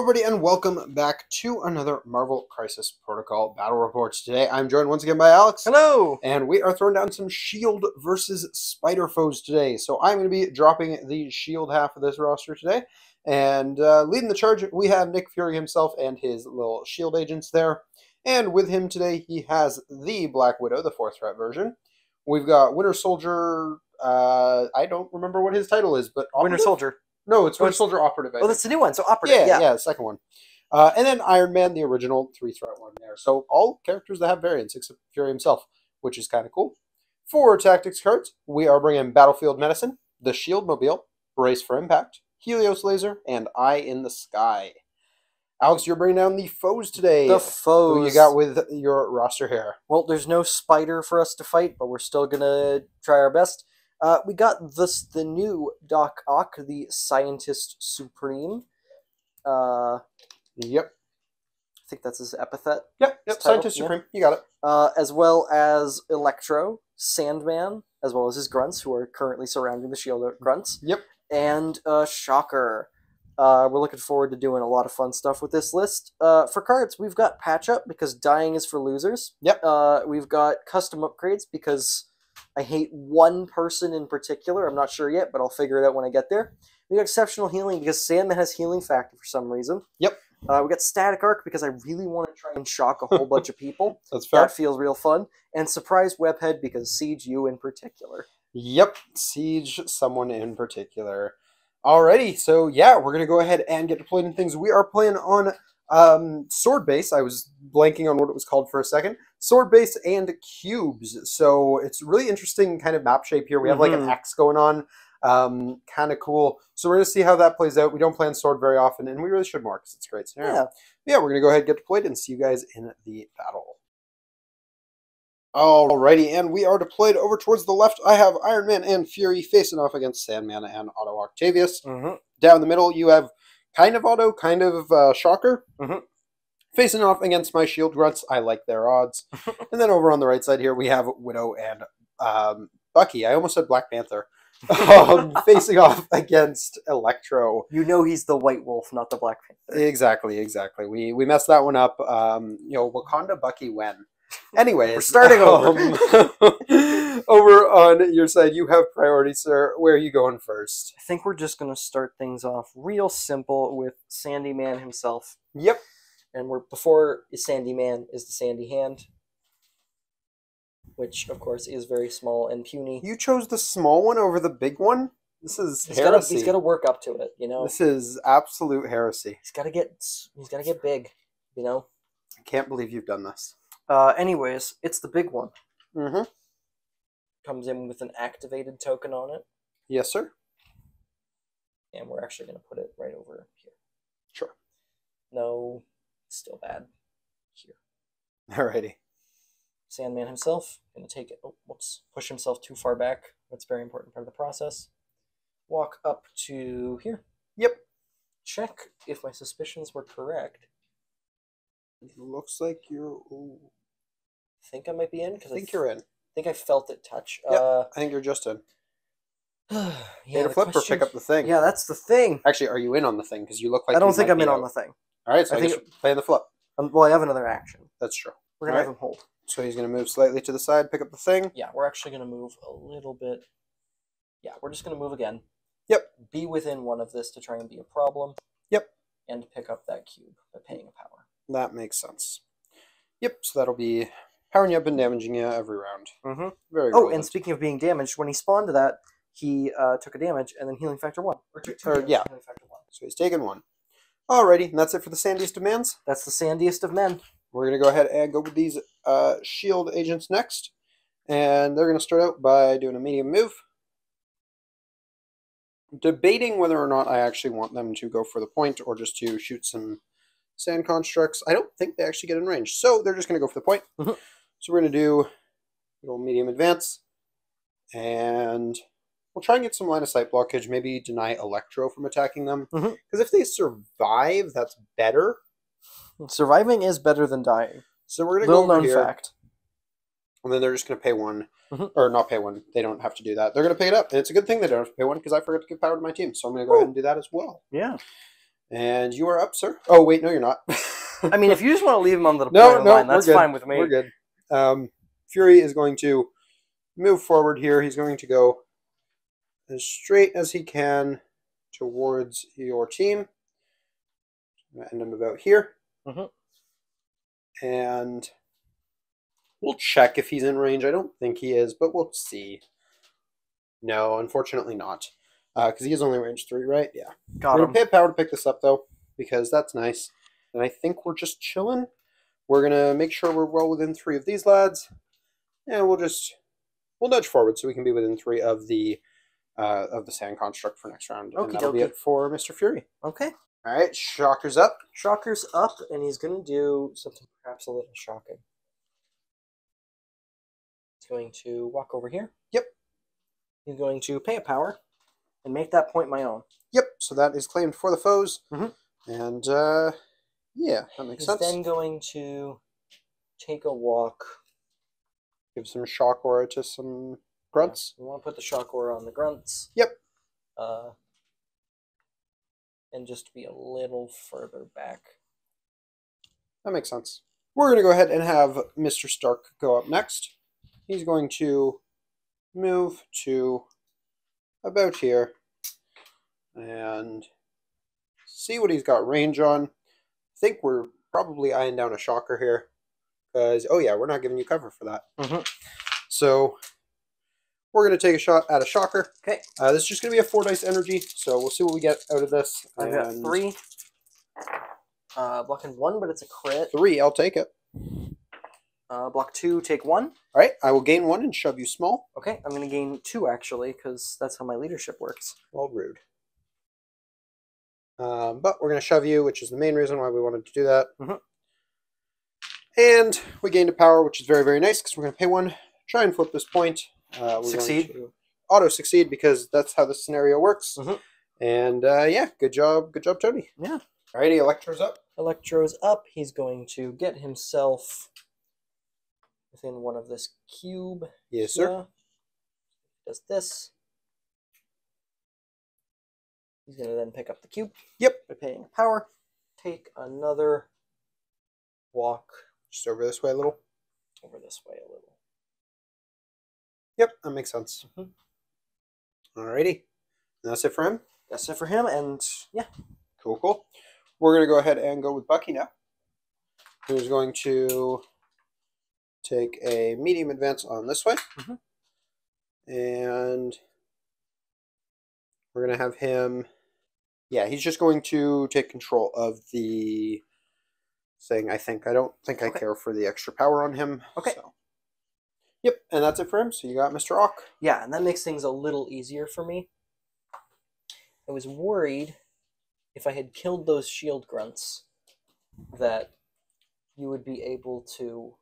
everybody, and welcome back to another Marvel Crisis Protocol Battle Reports. Today, I'm joined once again by Alex. Hello! And we are throwing down some S.H.I.E.L.D. versus Spider foes today. So I'm going to be dropping the S.H.I.E.L.D. half of this roster today. And leading the charge, we have Nick Fury himself and his little S.H.I.E.L.D. agents there. And with him today, he has the Black Widow, the 4th threat version. We've got Winter Soldier. I don't remember what his title is, but Winter Soldier. No, it's Winter Soldier Operative. Oh, that's the new one. So Operative. Yeah, the second one. And then Iron Man, the original 3-threat one there. So all characters that have variants except Fury himself, which is kind of cool. For tactics cards, we are bringing Battlefield Medicine, the Shield Mobile, Brace for Impact, Helios Laser, and Eye in the Sky. Alex, you're bringing down the foes today. The foes. Who you got with your roster here? Well, there's no spider for us to fight, but we're still going to try our best. We got the new Doc Ock, the Scientist Supreme. Yep. I think that's his epithet. Yep, Scientist Supreme. You got it. As well as Electro, Sandman, as well as his grunts, who are currently surrounding the shield grunts. Yep. And Shocker. We're looking forward to doing a lot of fun stuff with this list. For cards, we've got Patch Up, because dying is for losers. Yep. We've got Custom Upgrades, because I hate one person in particular. I'm not sure yet, but I'll figure it out when I get there. We got Exceptional Healing, because Sandman has Healing Factor for some reason. Yep. We got Static Arc, because I really want to try and shock a whole bunch of people. That's fair. That feels real fun. And Surprise Webhead, because Siege you in particular. Yep, Siege someone in particular. Alrighty, so yeah, we're going to go ahead and get deployed in things. We are playing on Sword Base. I was blanking on what it was called for a second. Sword Base and Cubes. So it's really interesting kind of map shape here. We have like an X going on. Kind of cool. So we're going to see how that plays out. We don't play on Sword very often, and we really should more because it's a great scenario. Yeah, we're going to go ahead and get deployed and see you guys in the battle. Alrighty, and we are deployed over towards the left. I have Iron Man and Fury facing off against Sandman and Otto Octavius. Down the middle, you have kind of Otto, kind of Shocker. Facing off against my shield grunts. I like their odds. And then over on the right side here, we have Widow and Bucky. I almost said Black Panther. Facing off against Electro. You know he's the White Wolf, not the Black Panther. Exactly. We messed that one up. Wakanda Bucky when? Anyways, we're starting over. Over on your side, you have priority, sir. Where are you going first? I think we're just going to start things off real simple with Sandy Man himself. Yep. And before Sandy Man is the Sandy Hand, which, of course, is very small and puny. You chose the small one over the big one? This is heresy. He's got to work up to it, you know? This is absolute heresy. He's got to get big, you know? I can't believe you've done this. Anyways, it's the big one. Mm-hmm. Comes in with an activated token on it. Yes, sir. And we're actually going to put it right over here. Sure. No, still bad. Here. Alrighty. Sandman himself, going to take it. Oh, whoops. Push himself too far back. That's a very important part of the process. Walk up to here. Yep. Check if my suspicions were correct. It looks like you're... Ooh. I think I might be in. I think you're in. I think I felt it touch. Yep, I think you're just in. Yeah, to flip or pick up the thing. Yeah, that's the thing. Actually, are you in on the thing? Because you look like I don't think I'm in on the thing. All right, so I think play the flip. Well, I have another action. That's true. We're going to have him hold. So he's going to move slightly to the side, pick up the thing. Yeah, we're actually going to move a little bit. Yeah, we're just going to move again. Yep. Be within one of this to try and be a problem. Yep. And pick up that cube by paying a power. That makes sense. Yep, so that'll be powering you up and damaging you every round. Very relevant. And speaking of being damaged, when he spawned to that, he took a damage and then healing factor 1. Or took 2 damage, yeah. Healing factor 1. So he's taken 1. Alrighty, and that's it for the sandiest demands. That's the sandiest of men. We're going to go ahead and go with these shield agents next. And they're going to start out by doing a medium move. Debating whether or not I actually want them to go for the point or just to shoot some sand constructs. I don't think they actually get in range. So they're just going to go for the point. So we're going to do a little medium advance. And we'll try and get some line of sight blockage. Maybe deny Electro from attacking them. Because if they survive, that's better. Surviving is better than dying. So we're going to go over here. Little known fact. And then they're just going to pay 1. Or not pay 1. They don't have to do that. They're going to pick it up. And it's a good thing they don't have to pay 1 because I forgot to give power to my team. So I'm going to go ahead and do that as well. Yeah. And you are up, sir. Oh, wait, no, you're not. I mean, if you just want to leave him on the no, line, that's we're good. fine with me. We're good. Fury is going to move forward here. He's going to go as straight as he can towards your team. And I'm about here. And we'll check if he's in range. I don't think he is, but we'll see. No, unfortunately not. Because he is only range 3, right? Yeah. Got We're him. going to pay a power to pick this up, though, because that's nice. And I think we're just chilling. We're going to make sure we're well within 3 of these lads. And we'll nudge forward so we can be within 3 of the sand construct for next round. And that'll be it for Mr. Fury. Okay. All right, Shocker's up. Shocker's up, and he's going to do something perhaps a little shocking. He's going to walk over here. Yep. He's going to pay a power and make that point my own. Yep, so that is claimed for the foes. And, yeah, that makes sense. He's then going to take a walk. Give some shock aura to some grunts. Yeah, we want to put the shock aura on the grunts. Yep. And just be a little further back. That makes sense. We're going to go ahead and have Mr. Stark go up next. He's going to move to about here and see what he's got range on. I think we're probably eyeing down a shocker here because, oh yeah, we're not giving you cover for that. So we're going to take a shot at a shocker. Okay. This is just going to be a 4 dice energy, so we'll see what we get out of this. I've got 3. Blocking 1, but it's a crit. 3, I'll take it. Block 2, take 1. All right, I will gain 1 and shove you small. Okay, I'm going to gain 2 actually, because that's how my leadership works. Well, rude. But we're going to shove you, which is the main reason why we wanted to do that. And we gained a power, which is very, very nice, because we're going to pay 1, try and flip this point. Succeed. Auto succeed, because that's how the scenario works. And yeah, good job, Tony. Yeah. Alrighty, Electro's up. Electro's up. He's going to get himself within one of this cube. Yes, sir. Does this. He's going to then pick up the cube. Yep. By paying power. Take another walk. Just over this way a little. Over this way a little. Yep, that makes sense. Alrighty. And that's it for him? That's it for him, and yeah. Cool, cool. We're going to go ahead and go with Bucky now. Who's going to take a medium advance on this way. And we're going to have him... Yeah, he's just going to take control of the thing, I think. I don't think I care for the extra power on him. Okay. So. Yep, and that's it for him. So you got Mr. Ock. Yeah, and that makes things a little easier for me. I was worried if I had killed those shield grunts that you would be able to...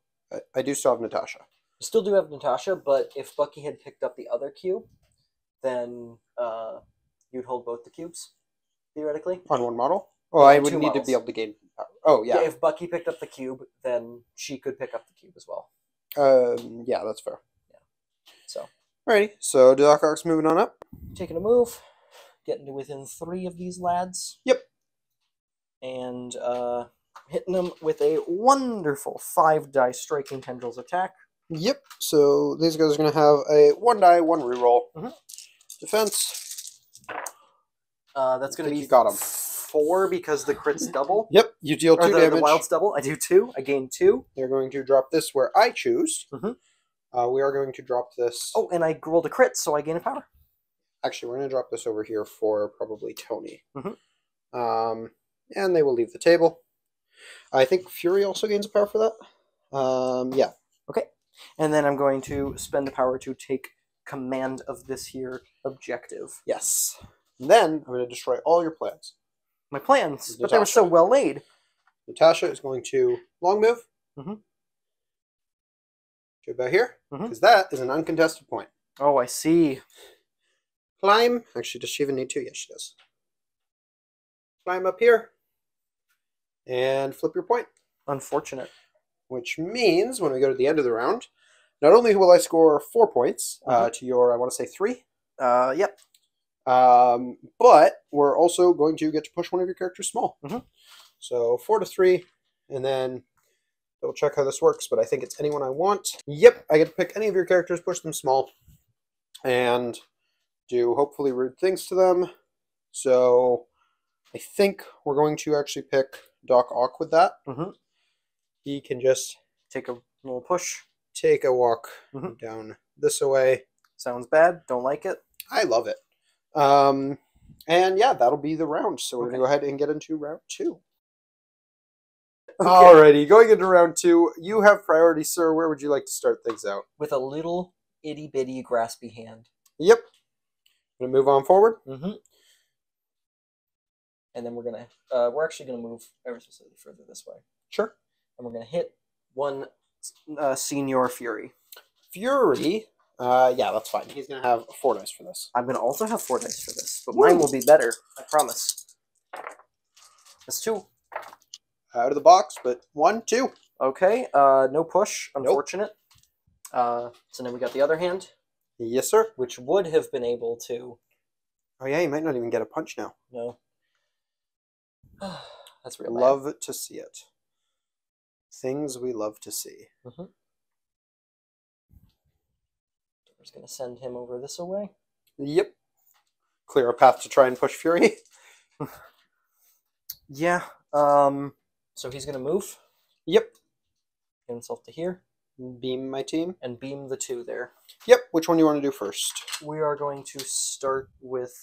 I do still have Natasha. You still do have Natasha, but if Bucky had picked up the other cube, then you'd hold both the cubes, theoretically. On one model? Oh, I would need models. to be able to gain power. Oh, yeah. If Bucky picked up the cube, then she could pick up the cube as well. Yeah, that's fair. Yeah. So. Alrighty, so Doc Ock's moving on up. Taking a move. Getting to within 3 of these lads. Yep. And hitting them with a wonderful 5 dice striking tendrils attack. Yep, so these guys are going to have a 1 die, 1 reroll. Defense. That's going to be you got him. 4 because the crit's double. Yep, you deal 2 damage. The wild's double. I do 2. I gain 2. They're going to drop this where I choose. We are going to drop this. Oh, and I rolled a crit, so I gain a power. Actually, we're going to drop this over here for probably Tony. And they will leave the table. I think Fury also gains a power for that. Yeah. Okay. And then I'm going to spend the power to take command of this here objective. Yes. And then I'm going to destroy all your plans. My plans? But they were so well laid. Natasha is going to long move. To about here. Because that is an uncontested point. Oh, I see. Climb. Actually, does she even need to? Yes, she does. Climb up here. And flip your point. Unfortunate. Which means, when we go to the end of the round, not only will I score 4 points to your, I want to say 3. Yep. But we're also going to get to push one of your characters small. Mm-hmm. So 4 to 3, and then double check how this works, but I think it's anyone I want. Yep, I get to pick any of your characters, push them small, and do hopefully rude things to them. So I think we're going to actually pick Doc Ock with that. Mm-hmm. He can just take a little push. Take a walk down this way. Sounds bad. Don't like it. I love it. And yeah, that'll be the round. So we're going to go ahead and get into round 2. Okay. Alrighty, going into round 2. You have priority, sir. Where would you like to start things out? With a little itty-bitty graspy hand. Yep. Going to move on forward. Mm-hmm. And then we're actually going to move ever so slightly further this way. Sure. And we're going to hit one Senior Fury. Fury? Yeah, that's fine. He's going to have 4 dice for this. I'm going to also have 4 dice for this, but mine will be better. I promise. That's 2. Out of the box, but 1, 2. Okay, no push, unfortunate. Nope. So then we got the other hand. Yes, sir. Which would have been able to... Oh, yeah, you might not even get a punch now. No. That's real bad. Love to see it. Things we love to see. Mm-hmm. We're just going to send him over this way. Yep. Clear a path to try and push Fury. Yeah. So he's going to move. Yep. Get himself to here. Beam my team. And beam the 2 there. Yep. Which one do you want to do first? We are going to start with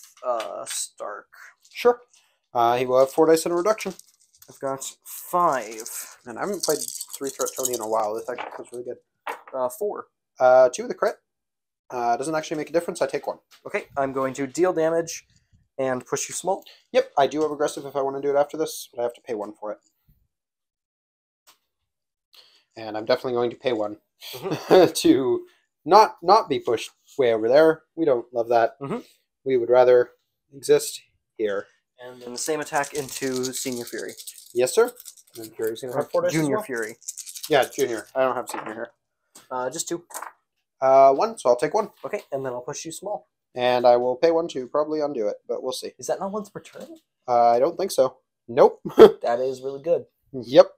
Stark. Sure. He will have 4 dice in a reduction. I've got 5. And I haven't played 3-threat Tony in a while. This actually feels really good. 4. 2 with a crit. Doesn't actually make a difference. I take 1. Okay, I'm going to deal damage and push you small. Yep, I do have aggressive if I want to do it after this, but I have to pay 1 for it. And I'm definitely going to pay 1 to not be pushed way over there. We don't love that. We would rather exist here. And then the same attack into Senior Fury. Yes, sir. And Fury's going to have 4 dice Junior as well. Fury. Yeah, Junior. I don't have Senior here. Just 2. 1, so I'll take 1. Okay, and then I'll push you small. And I will pay 1 to probably undo it, but we'll see. Is that not once per turn? I don't think so. Nope. That is really good. Yep.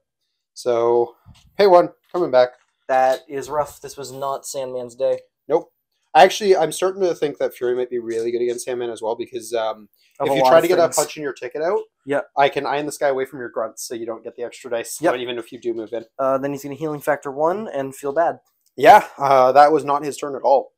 So, pay 1. Coming back. That is rough. This was not Sandman's day. Nope. Actually, I'm starting to think that Fury might be really good against Sandman as well, because if you try to get a punch in your ticket out, I can iron this guy away from your grunts so you don't get the extra dice, even if you do move in. Then he's going to healing factor 1 and feel bad. Yeah, that was not his turn at all.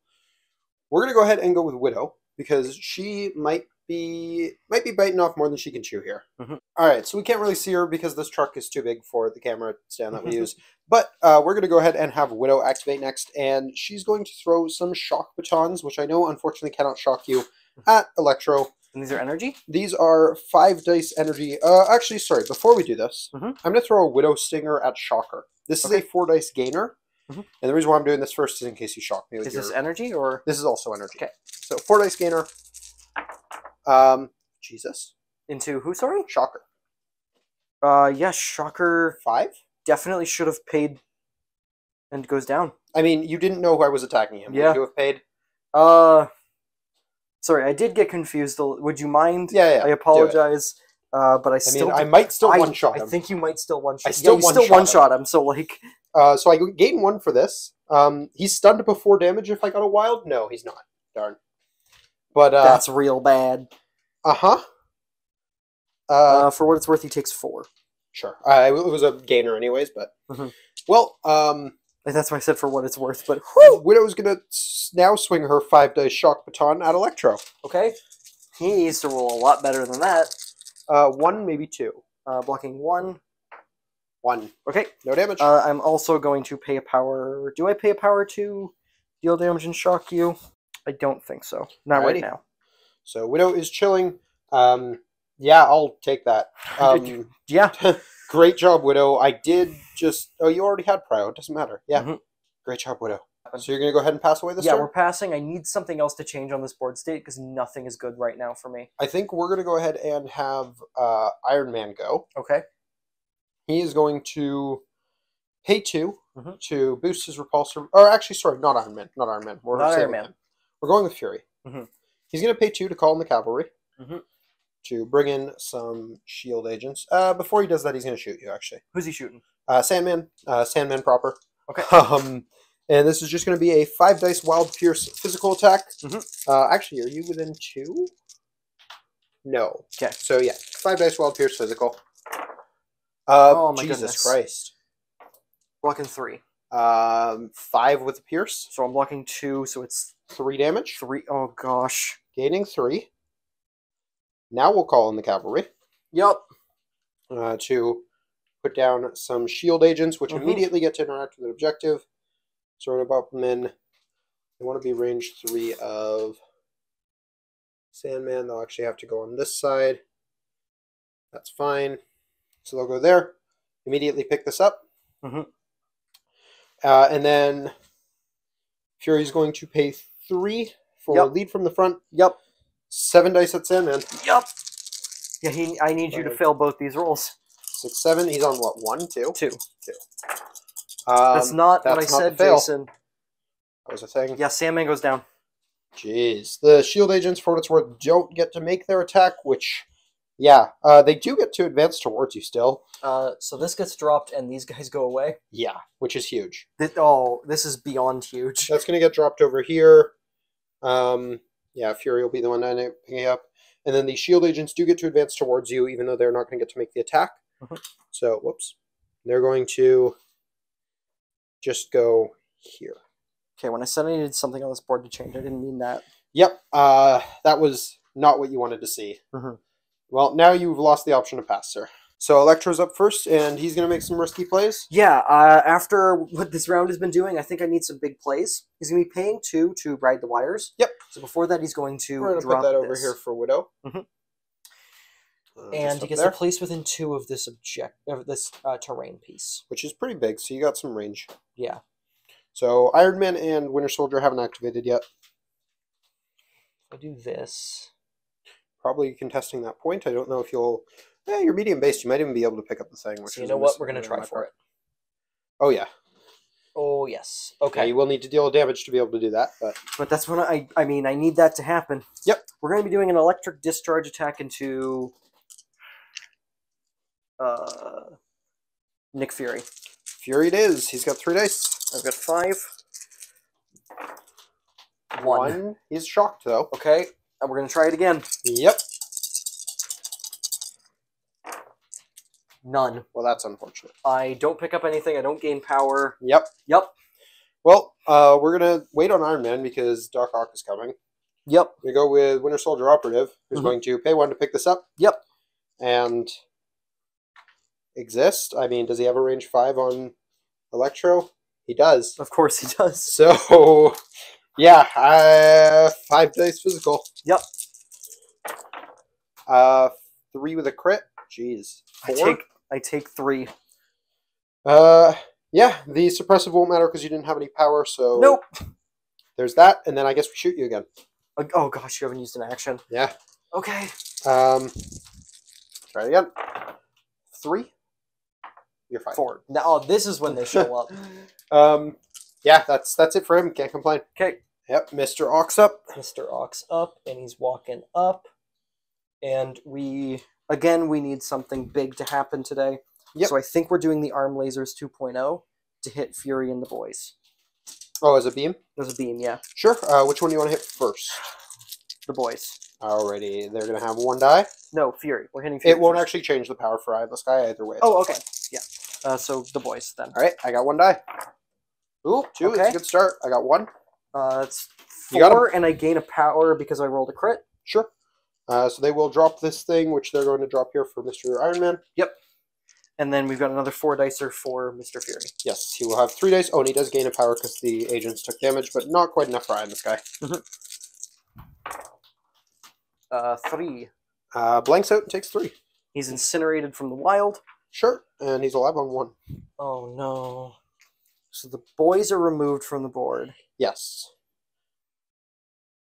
We're going to go ahead and go with Widow, because she might be biting off more than she can chew here. All right, so we can't really see her because this truck is too big for the camera stand that we use. But we're going to go ahead and have Widow activate next, and she's going to throw some shock batons, which I know unfortunately cannot shock you, at Electro. And these are energy? These are 5 dice energy. Actually, sorry, before we do this, I'm going to throw a Widow Stinger at Shocker. This is a 4 dice gainer. And the reason why I'm doing this first is in case you shock me with this energy, or? This is also energy. Okay. So 4 dice gainer. Jesus. Into who, sorry? Shocker. Yes, Shocker 5? Definitely should have paid and goes down. I mean, you didn't know who I was attacking him. Yeah. Would you have paid? Sorry, I did get confused. Would you mind? Yeah. I apologize. But I still... I might still one-shot him. I think you might still one-shot him. I still one-shot him, so like... So I gain 1 for this. He's stunned before damage if I got a wild? No, he's not. Darn. But, that's real bad. For what it's worth, he takes 4. Sure. It was a gainer anyways, but... Well, that's why I said for what it's worth, but... Widow's gonna now swing her 5 dice shock baton at Electro. Okay. He needs to roll a lot better than that. 1, maybe 2. Blocking 1. 1. Okay. No damage. I'm also going to pay a power... Do I pay a power to deal damage and shock you? I don't think so. Not right now. So Widow is chilling. Yeah, I'll take that. Yeah. Great job, Widow. I did just... Oh, you already had Prio. It doesn't matter. Yeah. Great job, Widow. So you're going to go ahead and pass away this turn? Yeah, we're passing. I need something else to change on this board state because nothing is good right now for me. I think we're going to go ahead and have Iron Man go. Okay. He is going to pay 2 to boost his repulsor. Or actually, sorry, not Iron Man. Not Iron Man. We're going with Fury. He's He's going to pay 2 to call in the cavalry Mm-hmm. to bring in some shield agents. Before he does that, he's going to shoot you, actually. Who's he shooting? Sandman. Sandman proper. Okay. And this is just going to be a 5 dice wild pierce physical attack. Mm-hmm. Actually, are you within 2? No. Okay. So, yeah, 5 dice wild pierce physical. Oh, my Jesus goodness. Christ. Blocking 3. 5 with the pierce. So I'm blocking 2, so it's 3 damage. 3. Oh, gosh. Gaining 3. Now we'll call in the cavalry. Yep. To put down some shield agents, which Mhm. immediately get to interact with an objective. So we're going to bump them in. They want to be range 3 of Sandman. They'll actually have to go on this side. That's fine. So they'll go there. Immediately pick this up. Mhm. And then Fury's going to pay 3 for Yep. lead from the front. Yep. 7 dice at Sandman. Yep. Yeah, I need you to fail both these rolls. 6, 7. He's on what? 1, 2? 2. 2. That's not what I that's not said, the fail. Jason. That was a thing. Yeah, Sandman goes down. Jeez. The shield agents, for what it's worth, don't get to make their attack, which, yeah, they do get to advance towards you still. So this gets dropped and these guys go away. Yeah, which is huge. This is beyond huge. That's going to get dropped over here. Yeah, Fury will be the one picking up. And then the shield agents do get to advance towards you, even though they're not going to get to make the attack. Mhm. So, whoops. They're going to just go here. Okay, when I said I needed something on this board to change, I didn't mean that. Yep, that was not what you wanted to see. Mhm. Well, now you've lost the option to pass, sir. So Electro's up first, and he's going to make some risky plays. Yeah, after what this round has been doing, I think I need some big plays. He's going to be paying 2 to ride the wires. Yep. So before that, he's going to We're going to drop put that over this. here for Widow. Mhm. Just And he up gets there, to place within 2 of this terrain piece. which is pretty big, so you got some range. Yeah. So Iron Man and Winter Soldier haven't activated yet. If I do this. Probably contesting that point. I don't know if you'll... you're medium-based. You might even be able to pick up the thing. Which So you is know a what? We're going to misnomer on try my for part. it. Oh, yeah. Oh, yes. Yeah, Okay. you will need to deal damage to be able to do that, but... But that's what I need that to happen. Yep. We're going to be doing an electric discharge attack into Nick Fury. Fury it is. He's got 3 dice. I've got 5. 1. He's shocked, though. Okay. And we're going to try it again. Yep. None. Well, that's unfortunate. I don't pick up anything. I don't gain power. Yep. Yep. Well, we're going to wait on Iron Man because Doc Ock is coming. Yep. We go with Winter Soldier Operative, who's Mhm. going to pay 1 to pick this up. Yep. And exist. I mean, does he have a range 5 on Electro? He does. Of course he does. So, yeah, 5 dice physical. Yep. 3 with a crit. Jeez. 4? I take 3. Yeah, the suppressive won't matter because you didn't have any power, so... Nope. There's that, and then I guess we shoot you again. Oh gosh, you haven't used an action. Yeah. Okay. Try it again. 3. You're fine. 4. Now, this is when they show up. Yeah, that's it for him. Can't complain. Okay. Yep, Mr. Ox up. Mr. Ox up, and he's walking up. And we need something big to happen today. Yep. So I think we're doing the Arm Lasers 2.0 to hit Fury and the boys. Oh, as a beam? There's a beam, yeah. Sure. Which one do you want to hit first? The boys. Alrighty, they're going to have 1 die. No, Fury. We're hitting Fury. It won't first. actually change the power for Eye of the Sky either way. Oh, okay. Yeah. So the boys then. Alright, I got 1 die. Ooh, 2. Okay. It's a good start. I got 1. That's You got 4, and I gain a power because I rolled a crit. Sure. So they will drop this thing, which they're going to drop here for Mr. Iron Man. Yep. And then we've got another 4 dicer for Mr. Fury. Yes, he will have 3 dice. Oh, and he does gain a power because the agents took damage, but not quite enough for Eye in the Sky. 3. Blanks out and takes 3. He's incinerated from the wild. Sure, and he's alive on 1. Oh no. So the boys are removed from the board. Yes.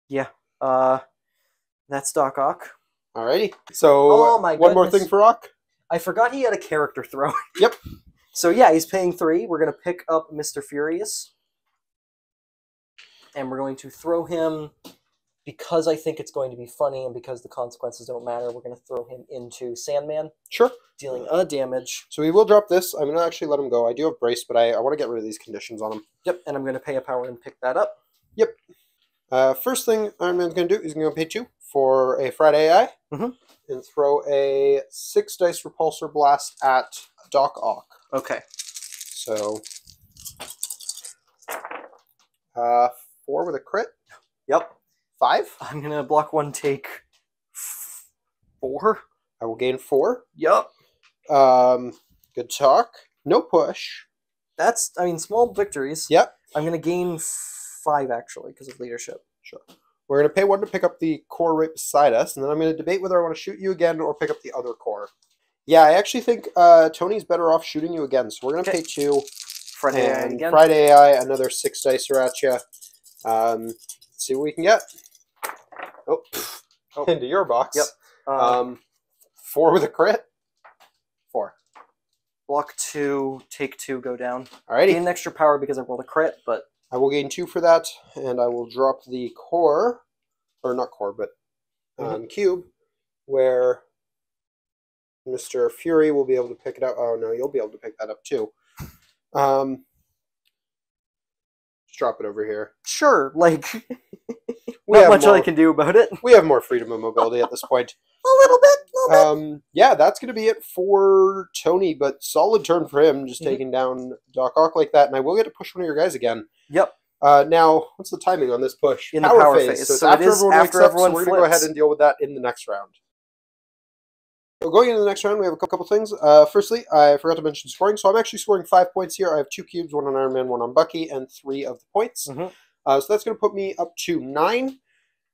Yeah. That's Doc Ock. Alrighty. So, Oh my one more goodness. thing for Rock. I forgot he had a character throw. Yep. So yeah, he's paying 3. We're going to pick up Mr. Furious. And we're going to throw him because I think it's going to be funny and because the consequences don't matter, we're going to throw him into Sandman, Sure. dealing a damage. So we will drop this. I'm going to actually let him go. I do have Brace, but I want to get rid of these conditions on him. Yep, and I'm going to pay a power and pick that up. Yep. First thing Iron Man's going to do is going to pay 2 for a Friday AI and throw a 6 dice repulsor blast at Doc Ock. Okay. So 4 with a crit. Yep. 5. I'm going to block 1, take 4. I will gain 4. Yep. Good talk. No push. That's, I mean, small victories. Yep. I'm going to gain 5, actually, because of leadership. Sure. We're going to pay 1 to pick up the core right beside us, and then I'm going to debate whether I want to shoot you again or pick up the other core. Yeah, I actually think Tony's better off shooting you again, so we're going to pay 2. Friday AI again. Friday AI, another 6 dicer at you. Let's see what we can get. Oh, into your box. Yep. 4 with a crit. 4. Block 2, take 2, go down. Alrighty. Gain extra power because I rolled a crit, but... I will gain 2 for that, and I will drop the core, or not core, but cube, where Mr. Fury will be able to pick it up. Oh, no, you'll be able to pick that up, too. Just drop it over here. Sure, like... not much I can do about it. We have more freedom of mobility at this point. A little bit. Yeah, that's going to be it for Tony, but solid turn for him, just taking down Doc Ock like that, and I will get to push one of your guys again. Yep. Now, what's the timing on this push? In the power phase. So it's so after it is everyone after wakes everyone up, so we're going to go ahead and deal with that in the next round. So going into the next round, we have a couple things. Firstly, I forgot to mention scoring, so I'm actually scoring 5 points here. I have 2 cubes, 1 on Iron Man, 1 on Bucky, and 3 of the points. So that's going to put me up to 9.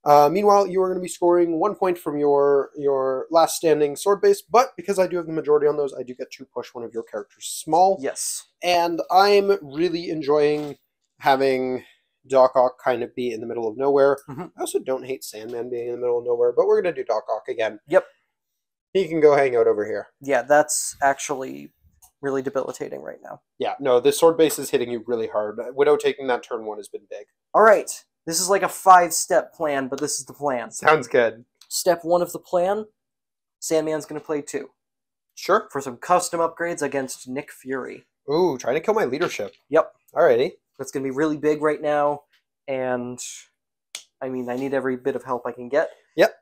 Meanwhile, you are going to be scoring 1 point from your last standing sword base, but because I do have the majority on those, I do get to push one of your characters small. Yes. And I'm really enjoying having Doc Ock kind of be in the middle of nowhere. I also don't hate Sandman being in the middle of nowhere, but we're going to do Doc Ock again. Yep. He can go hang out over here. Yeah, that's actually really debilitating right now. Yeah, no, this sword base is hitting you really hard. Widow taking that turn 1 has been big. All right. This is like a 5-step plan, but this is the plan. Sounds good. Step 1 of the plan, Sandman's going to play 2. Sure. For some custom upgrades against Nick Fury. Ooh, trying to kill my leadership. Yep. Alrighty. That's going to be really big right now, and I mean, I need every bit of help I can get. Yep.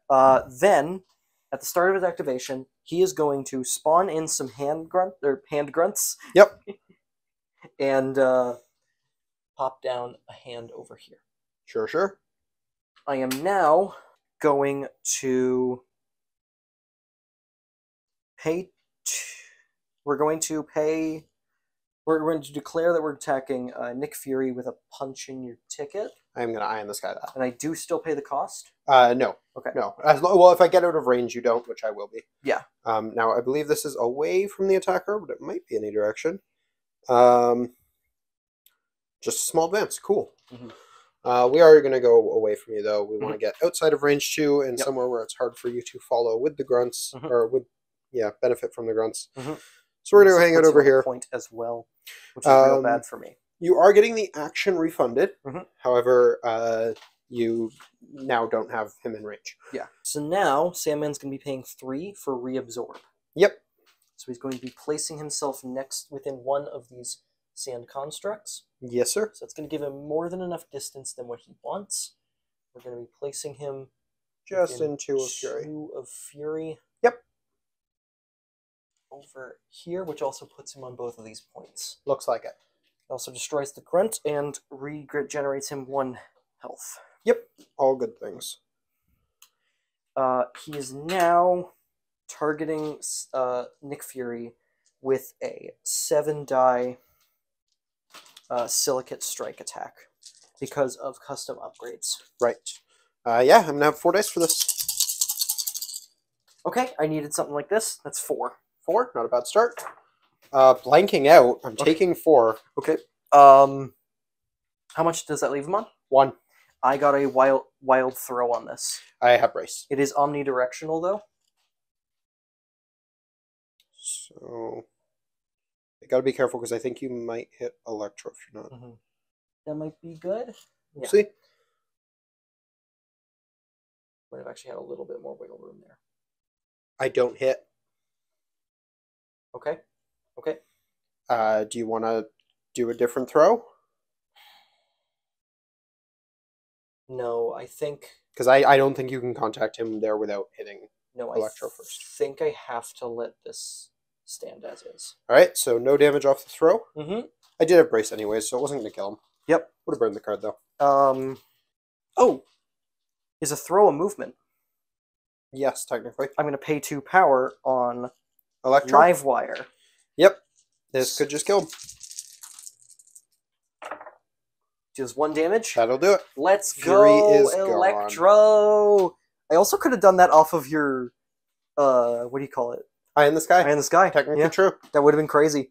Then, at the start of his activation, he is going to spawn in some hand grunts. Yep. And pop down a hand over here. Sure, sure. I am now going to pay... We're going to declare that we're attacking Nick Fury with a punch in your ticket. I'm going to iron this guy that. And I do still pay the cost? No. Okay. No. Well, if I get out of range, you don't, which I will be. Yeah. Now, I believe this is away from the attacker, but it might be any direction. Just a small advance. Cool. We are going to go away from you, though. We want to get outside of range 2 and somewhere where it's hard for you to follow with the grunts, or with, benefit from the grunts. So we're going to go hang out over here. Point as well, which is real bad for me. You are getting the action refunded. However, you now don't have him in range. Yeah. So now Sandman's going to be paying 3 for reabsorb. Yep. So he's going to be placing himself within one of these sand constructs. Yes, sir. So it's going to give him more than enough distance than what he wants. We're going to be placing him just in 2 of Fury. 2 of Fury. Yep. Over here, which also puts him on both of these points. Looks like it. Also destroys the grunt and regenerates him 1 health. Yep. All good things. He is now targeting Nick Fury with a 7-die silicate strike attack because of custom upgrades. Right. Yeah, I'm going to have 4 dice for this. Okay, I needed something like this. That's 4. 4, not a bad start. Blanking out, I'm taking 4. Okay. How much does that leave him on? 1. I got a wild throw on this. I have brace. It is omnidirectional, though. So, you gotta be careful because I think you might hit Electro if you're not. That might be good. We'll see. Might have actually had a little bit more wiggle room there. I don't hit. Okay. Okay. Do you want to do a different throw? No, I think... Because I don't think you can contact him there without hitting Electro first. I think I have to let this stand as is. Alright, so no damage off the throw. Mm-hmm. I did have Brace anyways, so it wasn't going to kill him. Yep. Would have burned the card, though. Oh! Is a throw a movement? Yes, technically. I'm going to pay 2 power on Electro? Livewire. Yep. This could just kill him. Deals 1 damage. That'll do it. Let's Fury go, is Electro! I also could have done that off of your, what do you call it? Eye in the sky. Eye in the sky. Technically Yeah, true. that would have been crazy.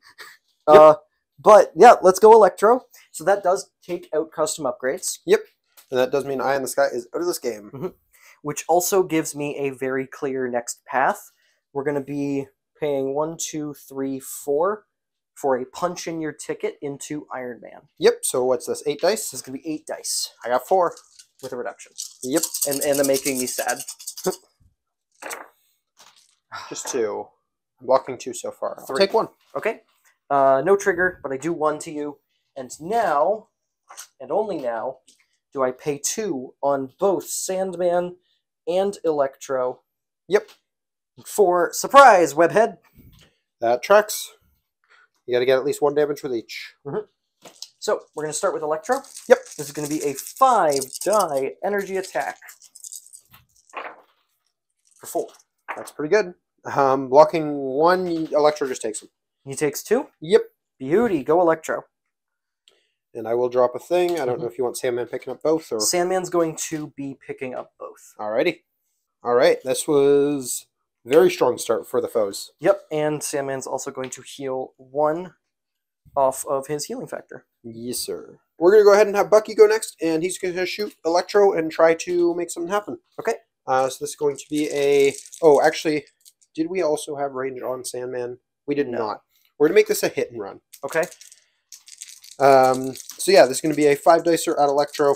Yep. But, yeah, let's go Electro. So that does take out custom upgrades. Yep. And that does mean Eye in the Sky is out of this game. Mm-hmm. Which also gives me a very clear next path. We're going to be paying 1, 2, 3, 4 for a punch in your ticket into Iron Man. Yep, so what's this, 8 dice? This is going to be 8 dice. I got 4. With a reduction. Yep. And them making me sad. Just 2. I'm blocking 2 so far. I'll 3. take 1. Okay. No trigger, but I do 1 to you. And now, and only now, do I pay 2 on both Sandman and Electro. Yep. For surprise, Webhead. That tracks. You got to get at least 1 damage with each. Mm-hmm. So, we're going to start with Electro. Yep. This is going to be a 5-die energy attack. For 4. That's pretty good. Blocking 1, Electro just takes him. He takes 2? Yep. Beauty. Go Electro. And I will drop a thing. I don't know if you want Sandman picking up both or... Sandman's going to be picking up both. Alrighty. Alright, this was a very strong start for the foes. Yep, and Sandman's also going to heal 1 off of his healing factor. Yes, sir. We're going to go ahead and have Bucky go next, and he's going to shoot Electro and try to make something happen. Okay. So this is going to be a... Oh, actually, did we also have range on Sandman? We did not. We're going to make this a hit and run. Okay. So yeah, this is going to be a 5-dicer at Electro.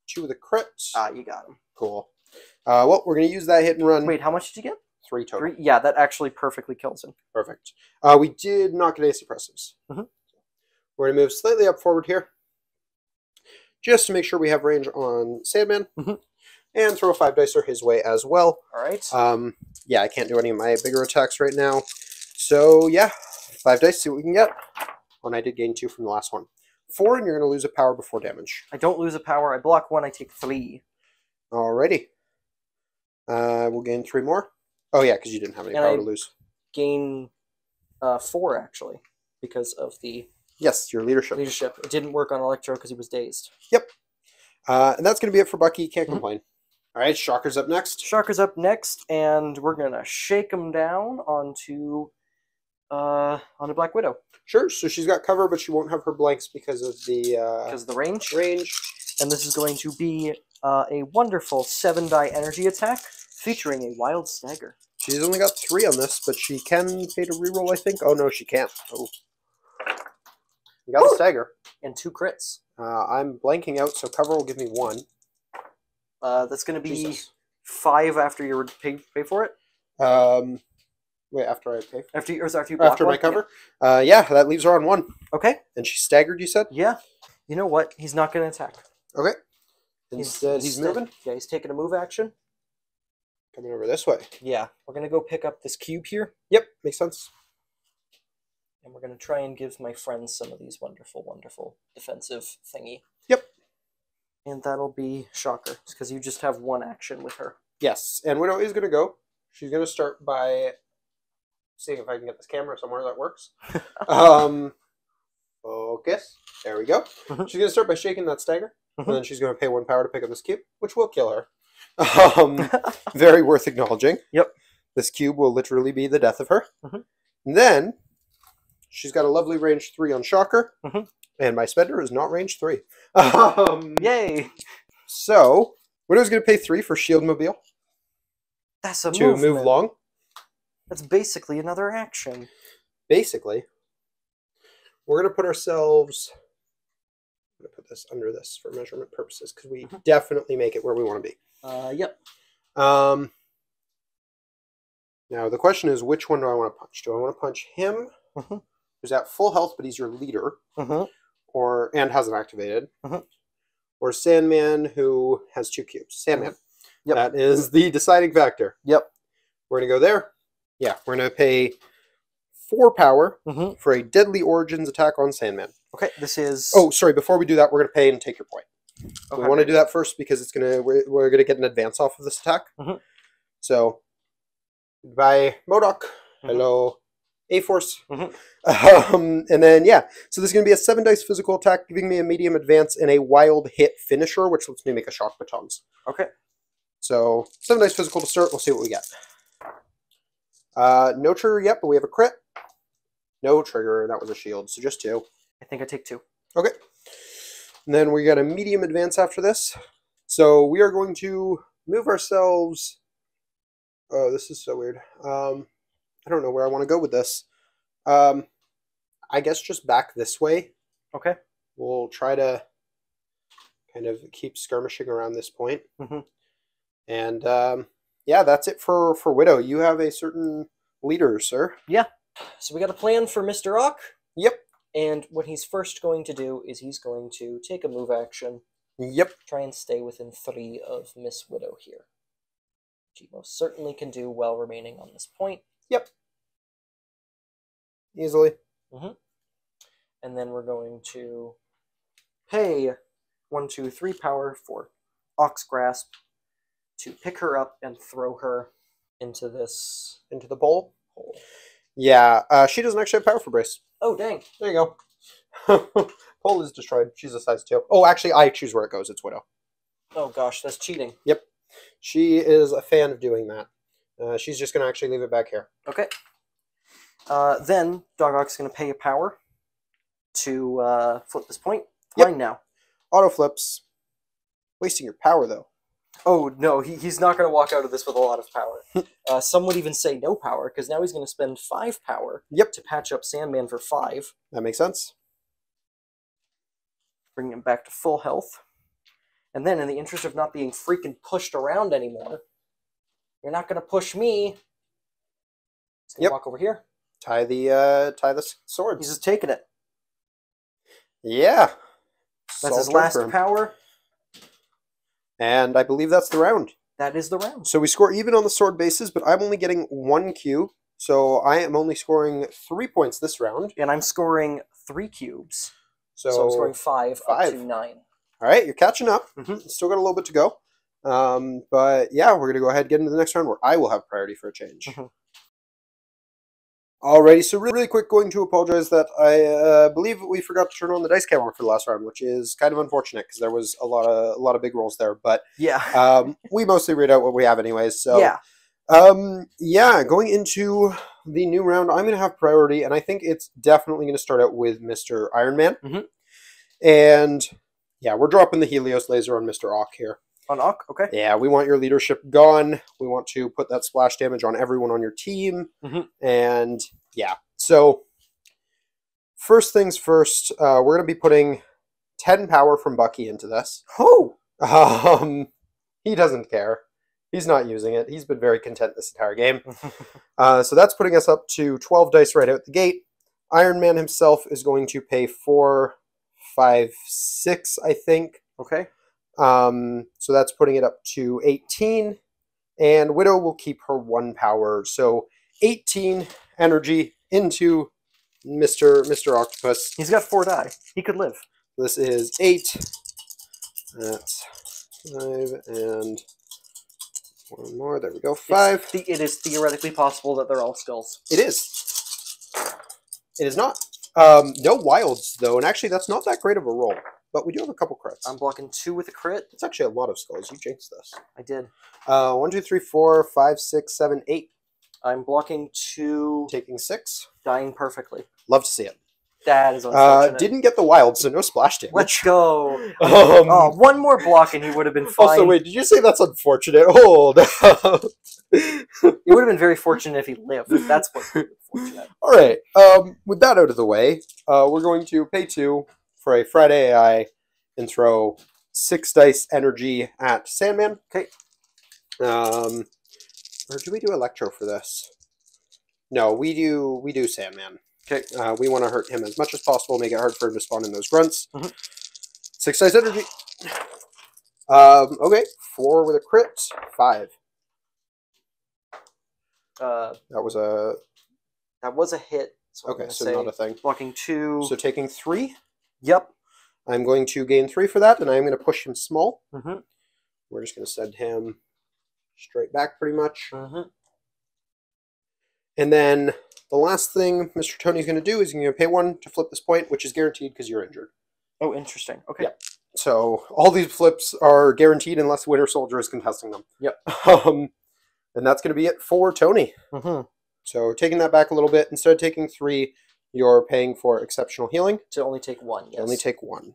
2 with a crit. Ah, you got him. Cool. Well, we're going to use that hit and run. Wait, how much did you get? 3 total. 3? Yeah, that actually perfectly kills him. Perfect. We did not get any suppressives. Mm-hmm. We're going to move slightly up forward here, just to make sure we have range on Sandman, and throw a 5-dicer his way as well. All right. Yeah, I can't do any of my bigger attacks right now. So yeah, 5 dice, see what we can get. And I did gain 2 from the last one. 4, and you're going to lose a power before damage. I don't lose a power. I block 1, I take 3. Alrighty. We'll gain 3 more. Oh yeah, because you didn't have any power to lose. Gain 4, actually, because of the... Yes, your leadership. It didn't work on Electro because he was dazed. Yep. And that's going to be it for Bucky. Can't complain. Alright, Shocker's up next. Shocker's up next, and we're going to shake him down onto Black Widow. Sure, so she's got cover, but she won't have her blanks because of the range. Range. And this is going to be a wonderful 7-die energy attack featuring a Wild Stagger. She's only got 3 on this, but she can pay to reroll, I think. Oh, no, she can't. Oh. You got the Stagger. And 2 crits. I'm blanking out, so cover will give me 1. That's going to be 5 after you pay for it? Wait, after I pay? After you block after one? my cover? Yeah, that leaves her on 1. Okay. And she's staggered, you said? Yeah. You know what? He's not going to attack. Okay. Instead, he's moving? Yeah, he's taking a move action. Coming over this way. Yeah. We're going to go pick up this cube here. Yep, makes sense. And we're going to try and give my friends some of these wonderful, wonderful defensive thingy. Yep. And that'll be Shocker, because you just have 1 action with her. Yes, and Widow is going to go. She's going to start by seeing if I can get this camera somewhere that works. Focus. There we go. She's going to start by shaking that stagger, and then she's going to pay 1 power to pick up this cube, which will kill her. Very worth acknowledging. Yep. This cube will literally be the death of her. And then she's got a lovely range 3 on Shocker, and my spender is not range 3. Yay! So, Widow's going to pay 3 for Shield Mobile. That's a to move long. That's basically another action. Basically. We're going to put ourselves going to put this under this for measurement purposes because we definitely make it where we want to be. Yep. Now the question is, which one do I want to punch? Do I want to punch him, who's at full health but he's your leader, and hasn't activated, or Sandman, who has 2 cubes? Sandman. Yep. That is the deciding factor. Yep. We're going to go there. Yeah, we're going to pay 4 power for a Deadly Origins attack on Sandman. Okay, this is... Oh, sorry, before we do that, we're going to pay and take your point. Okay. We want to do that first because it's we're going to get an advance off of this attack. So, goodbye, MODOK. Hello, A-Force. And then, yeah, so this is going to be a 7 dice physical attack, giving me a medium advance and a wild hit finisher, which lets me make a shock batons. Okay. So, 7 dice physical to start. We'll see what we get. No trigger yet, but we have a crit. No trigger. That was a shield, so just 2. I think I take 2. Okay. And then we got a medium advance after this. So we are going to move ourselves. Oh, this is so weird. I don't know where I want to go with this. I guess just back this way. Okay. We'll try to kind of keep skirmishing around this point. And yeah, that's it for Widow. You have a certain leader, sir. Yeah. So we got a plan for Mr. Ock. Yep. And what he's first going to do is he's going to take a move action. Yep. Try and stay within 3 of Miss Widow here. Which he most certainly can do while remaining on this point. Yep. Easily. And then we're going to pay 1, 2, 3 power for Ox Grasp to pick her up and throw her into this... Into the bowl? Yeah, she doesn't actually have power for brace. Oh, dang. There you go. Pole is destroyed. She's a size 2. Oh, actually, I choose where it goes. It's Widow. Oh, gosh, that's cheating. Yep. She is a fan of doing that. She's just going to actually leave it back here. Okay. Then, Dog Ock's going to pay a power to flip this point. Mine now. Auto flips. Wasting your power, though. Oh, no, he's not going to walk out of this with a lot of power. Some would even say no power, because now he's going to spend 5 power to patch up Sandman for 5. That makes sense. Bring him back to full health. And then, in the interest of not being freaking pushed around anymore, you're not going to push me. He's going to walk over here. Tie the swords. He's just taking it. Yeah. That's his last power. And I believe that's the round. That is the round. So we score even on the sword bases, but I'm only getting 1 cube. So I am only scoring 3 points this round. And I'm scoring 3 cubes. So I'm scoring 5 up to 9. All right, you're catching up. Still got a little bit to go. But yeah, we're going to go ahead and get into the next round where I will have priority for a change. Alrighty, so really quick, going to apologize that I believe we forgot to turn on the dice camera for the last round, which is kind of unfortunate because there was a lot of big rolls there. But yeah, we mostly read out what we have anyways. So yeah, going into the new round, I'm going to have priority, and I think it's definitely going to start out with Mr. Iron Man. And yeah, we're dropping the Helios laser on Mr. Ock here. On Ock, okay. Yeah, we want your leadership gone. We want to put that splash damage on everyone on your team. And yeah, so first things first, we're going to be putting 10 power from Bucky into this. Oh! He doesn't care. He's not using it. He's been very content this entire game. So that's putting us up to 12 dice right out the gate. Iron Man himself is going to pay 4, 5, 6, I think. Okay. So that's putting it up to 18, and Widow will keep her 1 power. So 18 energy into Mr. Octopus. He's got 4 die. He could live. This is 8. That's 5, and 1 more. There we go. 5. It is theoretically possible that they're all skulls. It is. It is not. No wilds, though, and actually that's not that great of a roll. But we do have a couple crits. I'm blocking 2 with a crit. It's actually a lot of skulls. You jinxed this. I did. 1, 2, 3, 4, 5, 6, 7, 8. I'm blocking 2. Taking 6. Dying perfectly. Love to see it. That is unfortunate. Didn't get the wild, so no splash damage. Let's go. Oh, 1 more block and he would have been fine. Also, wait, did you say that's unfortunate? Hold up. It would have been very fortunate if he lived. That's what's unfortunate. All right. With that out of the way, we're going to pay 2 for a Friday AI and throw 6 dice energy at Sandman. Okay. Or do we do Electro for this? No, we do Sandman. Okay. We want to hurt him as much as possible, make it hard for him to spawn in those grunts. Mhm. 6 dice energy. Okay, 4 with a crit, 5. That was a hit. So okay. So not a thing. Blocking 2. So taking 3. Yep. I'm going to gain 3 for that, and I'm going to push him small. Mm-hmm. We're just going to send him straight back, pretty much. Mm-hmm. And then the last thing Mr. Tony's going to do is he's going to pay 1 to flip this point, which is guaranteed because you're injured. Oh, interesting. Okay. Yep. So all these flips are guaranteed unless Winter Soldier is contesting them. Yep. And that's going to be it for Tony. Mm-hmm. So taking that back a little bit, instead of taking 3, you're paying for exceptional healing. To only take 1, yes. Only take 1.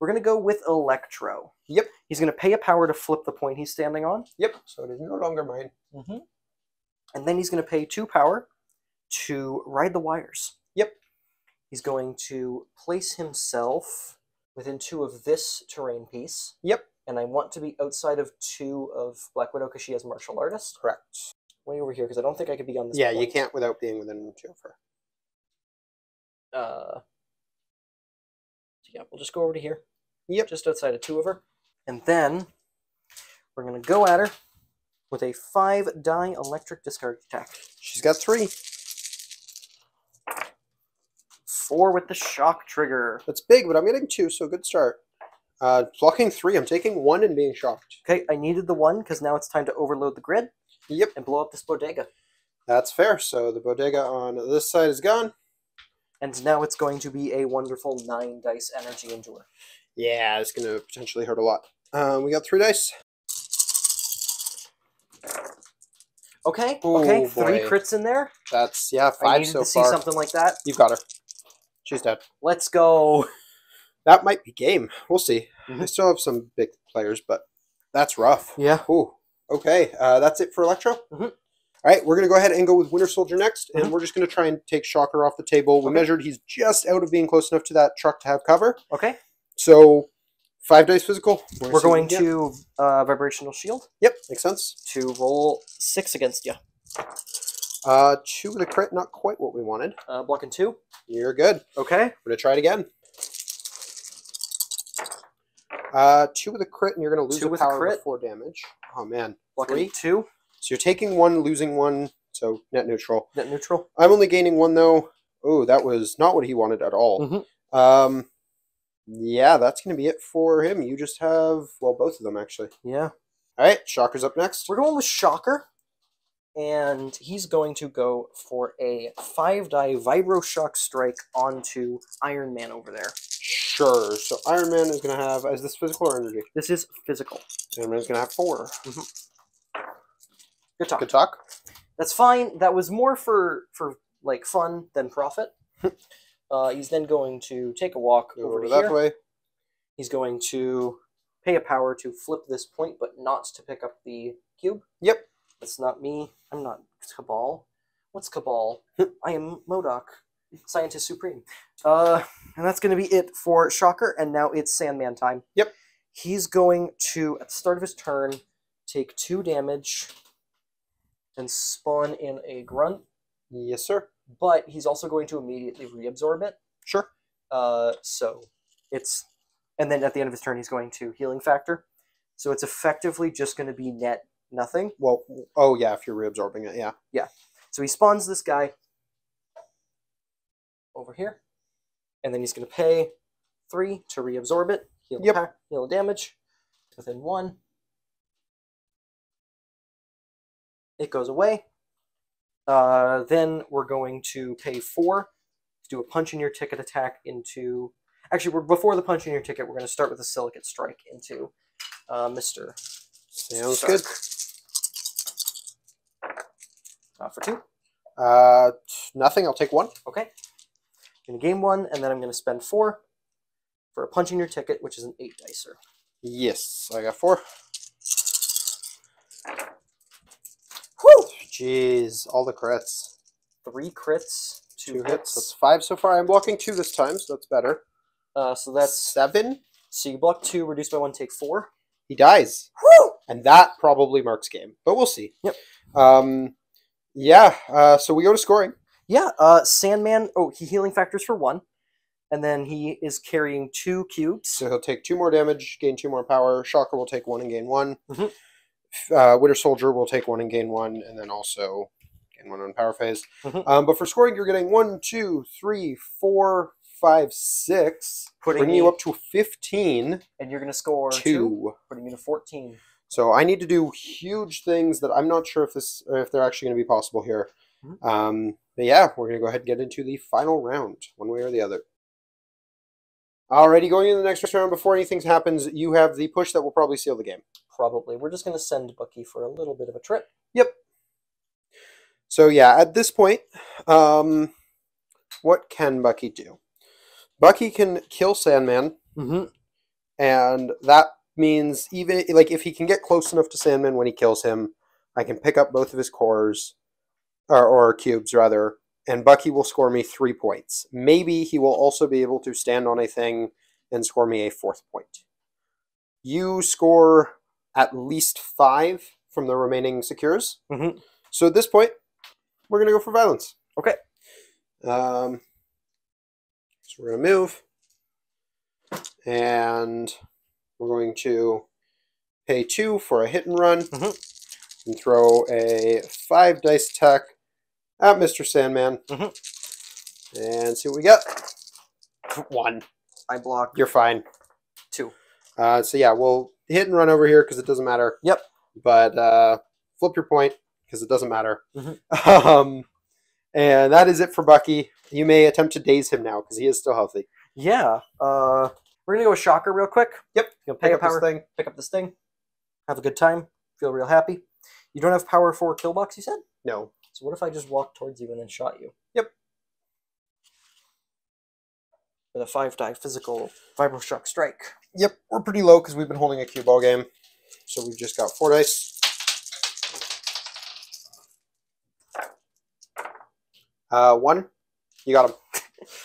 We're going to go with Electro. Yep. He's going to pay a power to flip the point he's standing on. Yep. So it is no longer mine. Mm-hmm. And then he's going to pay 2 power to ride the wires. Yep. He's going to place himself within 2 of this terrain piece. Yep. And I want to be outside of 2 of Black Widow because she has martial artist. Correct. Way over here because I don't think I could be on this Yeah, point. you can't without being within 2 of her. Yeah, we'll just go over to here. Yep. Just outside of 2 of her. And then we're going to go at her with a 5-die electric discard attack. She's got 3. 4 with the shock trigger. That's big, but I'm getting 2, so good start. Blocking 3, I'm taking 1 and being shocked. Okay, I needed the 1 because now it's time to overload the grid. Yep. And blow up this bodega. That's fair. So the bodega on this side is gone. And now it's going to be a wonderful 9 dice energy into her. Yeah, it's going to potentially hurt a lot. We got 3 dice. Okay, Ooh, okay, boy. 3 crits in there. That's, yeah, 5 I needed so to see far. something like that. You've got her. She's dead. Let's go. That might be game. We'll see. Mm-hmm. I still have some big players, but that's rough. Yeah. Ooh. Okay, that's it for Electro. Mm-hmm. All right, we're going to go ahead and go with Winter Soldier next, and Mm-hmm. we're just going to try and take Shocker off the table. We Okay. measured he's just out of being close enough to that truck to have cover. Okay. So 5 dice physical. We're going to Vibrational Shield Yep, makes sense. to roll 6 against you. 2 with a crit, not quite what we wanted. Blocking 2. You're good. Okay. We're going to try it again. 2 with a crit, and you're going to lose 2 a with a power crit. of 4 damage. Oh, man. Blocking 3. 2. So you're taking 1, losing 1, so net neutral. Net neutral. I'm only gaining 1, though. Oh, that was not what he wanted at all. Mm-hmm. Yeah, that's going to be it for him. You just have, well, both of them, actually. Yeah. All right, Shocker's up next. We're going with Shocker. And he's going to go for a 5-die Vibro Shock Strike onto Iron Man over there. Sure. So Iron Man is going to have, is this physical or energy? This is physical. Iron Man's going to have 4. Good talk. Good talk. That's fine. That was more for like fun than profit. He's then going to take a walk over to that here. way. He's going to pay a power to flip this point, but not to pick up the cube. Yep. That's not me. I'm not Cabal. What's Cabal? I am MODOK, Scientist Supreme. And that's going to be it for Shocker, and now it's Sandman time. Yep. He's going to, at the start of his turn, take 2 damage and spawn in a grunt. Yes, sir. But he's also going to immediately reabsorb it. Sure. So it's, and then at the end of his turn, he's going to healing factor. So it's effectively just going to be net nothing. Well, oh yeah, if you're reabsorbing it, yeah. Yeah. So he spawns this guy over here, and then he's going to pay 3 to reabsorb it. Heal, heal damage within 1. It goes away. Then we're going to pay 4 to do a punch in your ticket attack into. Actually, before the punch in your ticket, we're going to start with a silicate strike into Mr. Sounds Stark. good. For 2. Nothing. I'll take 1. Okay. I'm going to gain 1, and then I'm going to spend 4 for a punch in your ticket, which is an 8 dicer. Yes, I got 4. Whew! Jeez, all the crits. 3 crits, 2 2 hits. hits. That's 5 so far. I'm blocking 2 this time, so that's better. So that's 7. so you block 2, reduce by 1, take 4. He dies. Woo! And that probably marks game, but we'll see. Yep. Yeah, so we go to scoring. Yeah, Sandman, he healing factors for 1. And then he is carrying 2 cubes. So he'll take 2 more damage, gain 2 more power. Shocker will take 1 and gain 1. Mhm. Winter Soldier will take 1 and gain 1, and then also gain 1 on power phase. Mhm. But for scoring, you're getting 1, 2, 3, 4, 5, 6, bringing you up to 15. And you're going to score 2, putting you to 14. So I need to do huge things that I'm not sure if they're actually going to be possible here. Mhm. But yeah, we're going to go ahead and get into the final round, one way or the other. Alrighty, going into the next round, before anything happens, you have the push that will probably seal the game. Probably. We're just going to send Bucky for a little bit of a trip. Yep. So yeah, at this point, what can Bucky do? Bucky can kill Sandman, and that means even like if he can get close enough to Sandman when he kills him, I can pick up both of his cores, or cubes rather, and Bucky will score me 3 points. Maybe he will also be able to stand on a thing and score me a 4th point. You score at least 5 from the remaining secures. So at this point, we're going to go for violence. Okay. So we're going to move. And we're going to pay 2 for a hit and run. And throw a 5 dice attack at Mr. Sandman. And see what we get. 1. I block. You're fine. 2. So yeah, we'll hit and run over here because it doesn't matter. Yep. But flip your point because it doesn't matter. And that is it for Bucky. You may attempt to daze him now because he is still healthy. Yeah. We're going to go with Shocker real quick. Yep. You'll Pick pay a up this power. thing. Pick up this thing. Have a good time. Feel real happy. You don't have power for kill box, you said? No. So what if I just walked towards you and then shot you? Yep. With a 5-die physical Vibroshock Strike. Yep, we're pretty low because we've been holding a cue ball game. So we've just got 4 dice. 1. You got him.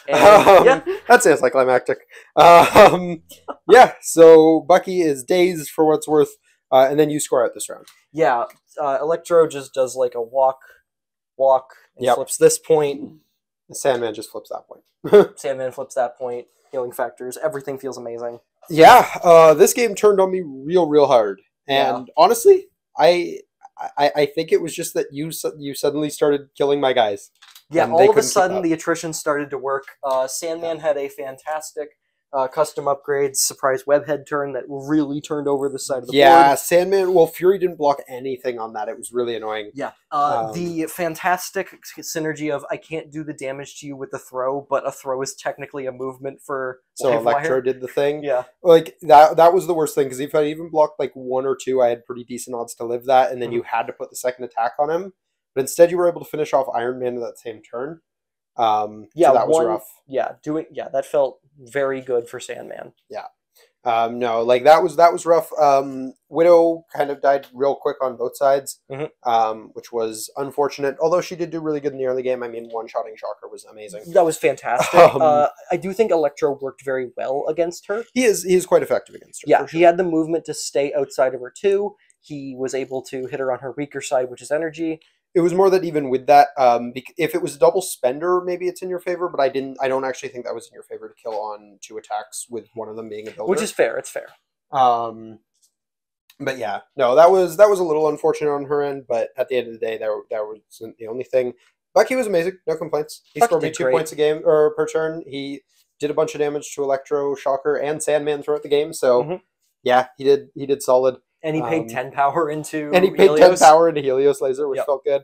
Yeah. That's anticlimactic. Yeah, so Bucky is dazed for what's worth, and then you score out this round. Yeah, Electro just does like a walk, and Yep. flips this point. Sandman just flips that point. Sandman flips that point. Healing factors. Everything feels amazing. Yeah, this game turned on me real hard. And honestly, I think it was just that you suddenly started killing my guys. Yeah, and they all of a couldn't keep sudden up. the attrition started to work. Sandman had a fantastic custom upgrades, surprise webhead turn that really turned over the side of the board. Sandman, well, Fury didn't block anything on that. It was really annoying. Yeah, the fantastic synergy of I can't do the damage to you with a throw, but a throw is technically a movement for So live Electro wire. did the thing. Yeah. Like, that was the worst thing, because if I even blocked like 1 or 2, I had pretty decent odds to live that, and then you had to put the second attack on him. But instead you were able to finish off Iron Man in that same turn. Yeah, so that was rough. Yeah, that felt very good for Sandman. Yeah. No, like that was rough. Widow kind of died real quick on both sides, which was unfortunate. Although she did do really good in the early game. I mean, one-shotting Shocker was amazing. That was fantastic. I do think Electro worked very well against her. He is quite effective against her. Yeah, for sure. he had the movement to stay outside of her too. He was able to hit her on her weaker side, which is energy. It was more that even with that, if it was a double spender, maybe it's in your favor. But I don't actually think that was in your favor to kill on 2 attacks with one of them being a builder. Which is fair. It's fair. But yeah, no, that was a little unfortunate on her end. But at the end of the day, that wasn't the only thing. Bucky was amazing. No complaints. He scored me 2 points a game or per turn. He did a bunch of damage to Electro, Shocker, and Sandman throughout the game. So yeah, he did solid. And he paid 10 power into And he paid Helios. 10 power into Helios Laser, which felt good.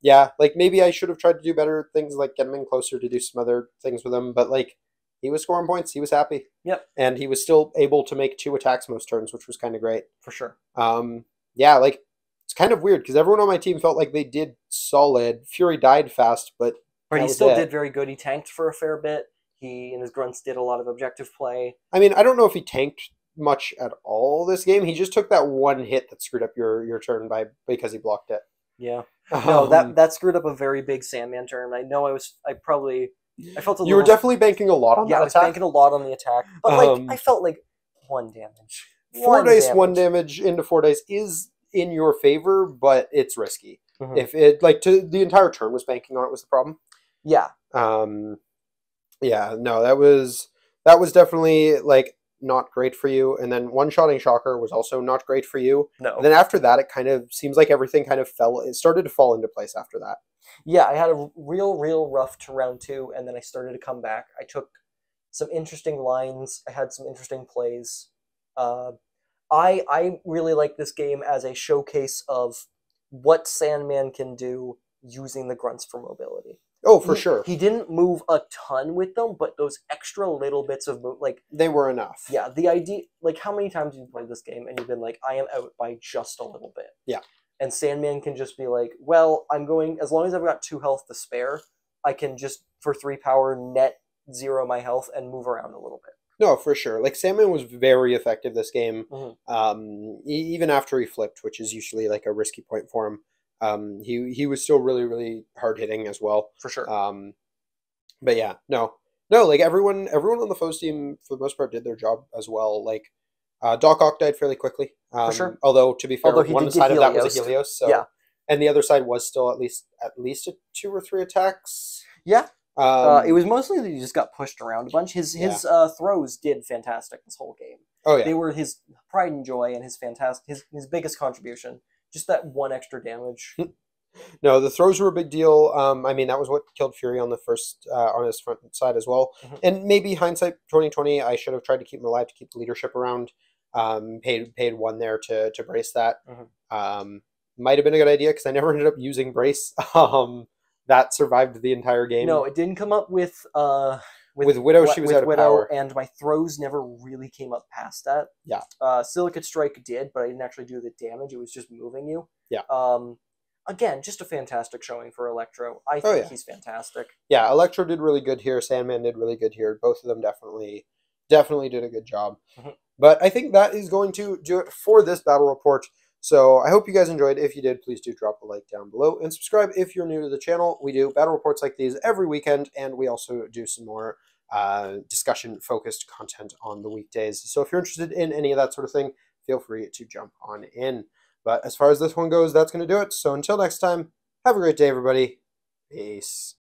Yeah, like maybe I should have tried to do better things, like get him in closer to do some other things with him. But like, he was scoring points. He was happy. Yep. And he was still able to make 2 attacks most turns, which was kind of great. For sure. Yeah, like, it's kind of weird because everyone on my team felt like they did solid. Fury died fast, but he still did very good. He tanked for a fair bit. He and his grunts did a lot of objective play. I mean, I don't know if he tanked much at all this game. He just took that 1 hit that screwed up your turn because he blocked it. Yeah. No, that screwed up a very big Sandman turn. I know I probably I felt a You were little. definitely banking a lot on Yeah, that I was attack. banking a lot on the attack, but like I felt like 1 damage. 4 dice, 1 damage into 4 dice is in your favor, but it's risky. Mhm. If it like to the entire turn was banking on it was the problem. Yeah. Yeah, no, that was definitely like not great for you. And then one-shotting Shocker was also not great for you. No. And then after that, it kind of seems like everything kind of fell. It started to fall into place after that. Yeah, I had a real rough to round 2, and then I started to come back. I took some interesting lines. I had some interesting plays. I really like this game as a showcase of what Sandman can do using the grunts for mobility. Oh, for sure. He didn't move a ton with them, but those extra little bits of like they were enough. Yeah, the idea, like how many times have you played this game and you've been like, I am out by just a little bit. Yeah. And Sandman can just be like, well, I'm going, as long as I've got 2 health to spare, I can just, for 3 power, net 0 my health and move around a little bit. No, for sure. Like, Sandman was very effective this game. Mm-hmm. Even after he flipped, which is usually like a risky point for him. He was still really hard hitting as well. For sure. But yeah, no, like everyone on the foes team for the most part did their job as well. Like, Doc Ock died fairly quickly. For sure. Although to be fair, one side of that was a Helios. Helios, so Yeah. and the other side was still at least a 2 or 3 attacks. Yeah. It was mostly that he just got pushed around a bunch. His throws did fantastic this whole game. Oh yeah, they were his pride and joy and his biggest contribution. Just that 1 extra damage. No, the throws were a big deal. I mean, that was what killed Fury on the first on his front side as well. Mm-hmm. And maybe hindsight 2020, I should have tried to keep him alive to keep the leadership around. Paid 1 there to brace that. Mm-hmm. Might have been a good idea because I never ended up using brace. That survived the entire game. No, it didn't come up with Widow. She was out of power, and my throws never really came up past that. Yeah. Silicate Strike did, but I didn't actually do the damage. It was just moving you. Yeah. Again, just a fantastic showing for Electro. I think he's fantastic. Yeah, Electro did really good here. Sandman did really good here. Both of them definitely did a good job. Mm-hmm. But I think that is going to do it for this battle report. So I hope you guys enjoyed. If you did, please do drop a like down below and subscribe if you're new to the channel. We do battle reports like these every weekend, and we also do some more discussion-focused content on the weekdays. So if you're interested in any of that sort of thing, feel free to jump on in. But as far as this one goes, that's going to do it. So until next time, have a great day, everybody. Peace.